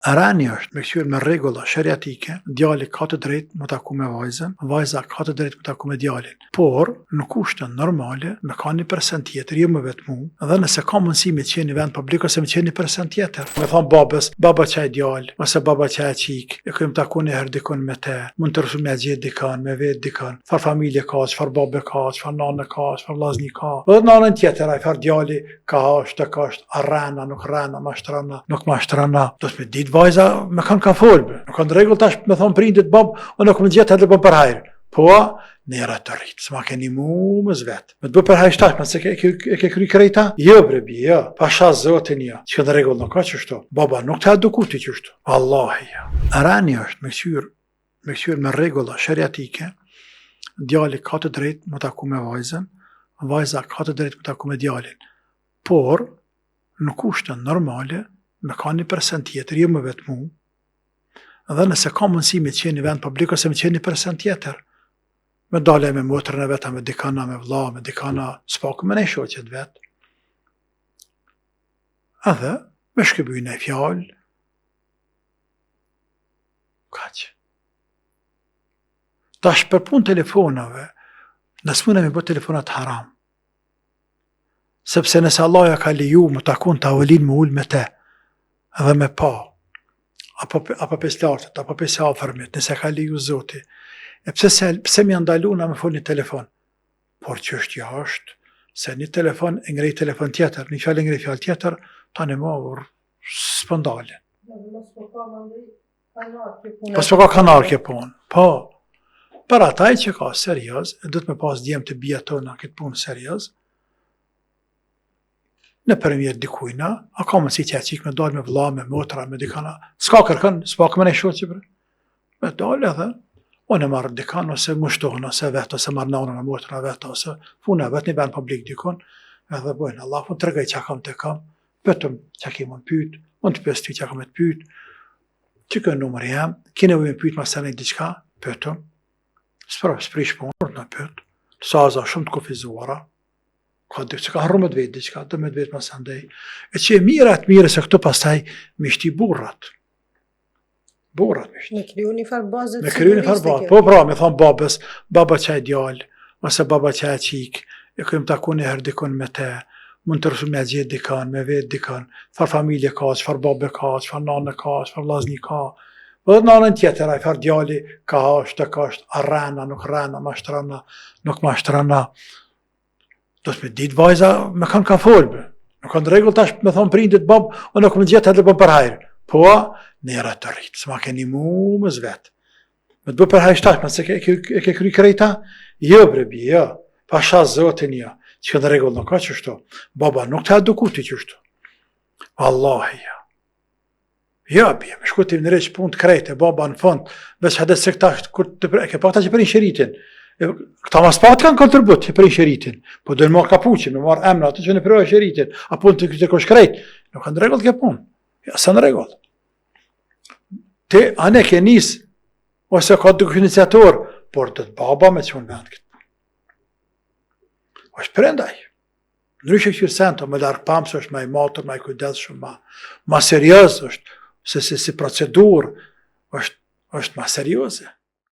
Rani është me kthyer me rregulla shariatike, djali ka të drejtë me taku me vajzën, vajza ka të drejtë me taku me djalin. Por në kushte normale me ka një person tjetër, jo me vetmu, dhe nëse ka mundësi me qenë në vend publik ose me qenë një person tjetër. Me thon babës, baba çaj djal, ose baba çaj çik, e kemi taku një herë dikon me te, mund të rësu me gjetë dikon, me vetë dikon, çfarë familje ka, çfarë babe ka, çfarë nane ka, çfarë vllazni ka. Dhe në anën tjetër ai far djali ka është, arrana, nuk rrana, mashtrana, nuk mashtrana. Do të ditë vajza me kanë folbe. Nuk kanë rregull tash me thon prindit bab, o nuk më gjet edhe bën për hajër. Po, në era të rrit, s'ma keni mu më zvet. Me të bë për hajër tash, mëse ke kry krejta? Jo bre bi, jo. Pasha zotin jo. Që në rregull nuk ka çështo. Baba nuk të edukuti çështo. Wallahi jo. Rani është me kthyer me rregulla shariatike, djali ka të drejtë me taku me vajzën, vajza ka të drejtë me taku me djalin. Por në kushte normale me ka një person tjetër, jo me vetmu, dhe nëse ka mundësi me qenë në vend publik ose me qenë një person tjetër, me dale me motrën e veta, me dikana, me vlla, me dikana, s'paku me ne shoqet vetë, edhe me shkëbyjnë e fjallë, kaq. Tash për pun telefonave, nësë mune me bë telefonat haram, sepse nëse Allah ja ka liju më takun të avelin më ullë me te, edhe me pa, apo pes lartët, apo pes afërmit, nëse ka liju zoti, e pse mi ndalu na me fol një telefon? Por çështja është, se një telefon e ngrej telefon tjetër, një fjallë e ngrej fjallë tjetër, ta në mavur, s'po ndalin. Po s'po ka kanar ke punë, po, për ataj që ka serioz, e dhëtë me pas djemë të bia tona këtë punë serioz, në përmjet dikujna, a ka mësi që e qik me dalë me vlla, me motra, me dikana, s'ka kërkën, s'pak me ne shoqë, me dalë edhe, unë e marrë dikan, ose ngushtohën, ose vetë, ose marrë nanën e motra vetë, ose funë e vetë një ben publik dikon, edhe bojnë, Allah, unë të regaj që kam të kam, pëtëm që ke mund pyt, unë të pës ty që kam e të pyt, që kënë numër jam, kine vëjmë pyt ma sene diqka, pëtëm, s'prish punë, në pëtë, sa aza shumë të kufizuara, që ka harru me të vetë diqka, dhe me të vetë ma sandej, e që e mire se këto pastaj me shti burrat. Burrat me shti. Me kryu një farë bazët me kryu një farë bazët, po pra, me thonë babës, baba qaj djal, ose baba qaj qik, e këmë taku një herë dikon me te, mund të rësu me gjetë dikon, me vetë dikon, farë familje ka, farë babe ka, farë nane ka, farë vllazni ka, dhe në anën tjetër, ai farë djali ka është, arrana, nuk rrana, mashtrana, nuk mashtrana. Do të me ditë vajza me kanë folbe. Nuk kanë rregull tash me thonë prindit bab, o nuk më gjetë edhe bën për hajër. Po, në era të rritë, s'ma keni mu më zvet. Me të bë për hajër tash, mëse ke kry krejta? Jo bre bi, jo. Pasha zotin jo. Që në rregull nuk ka çështo. Baba nuk të edukuti çështo. Wallahi jo. Jo bi, me shkutim në req punë të krejte, baba në fond, veç hadet se këta, kur të ke pakta që për shëritin. Këta mas pat kanë kontribut që prej shëritin, po do në marë kapuqin, me marë emra, atë që në përve shëritin, apo në të kosh krejt, nuk kanë regull ke punë, ja, sa në regull. Te, ane ke nis, ose ka duk iniciator, por të të baba me që unë vend këtë punë. është prendaj. Ndryshe këshirë sento, me larkë pamës është ma i matur, ma i kujdes shumë, ma serios është, se si procedur është ma serioze.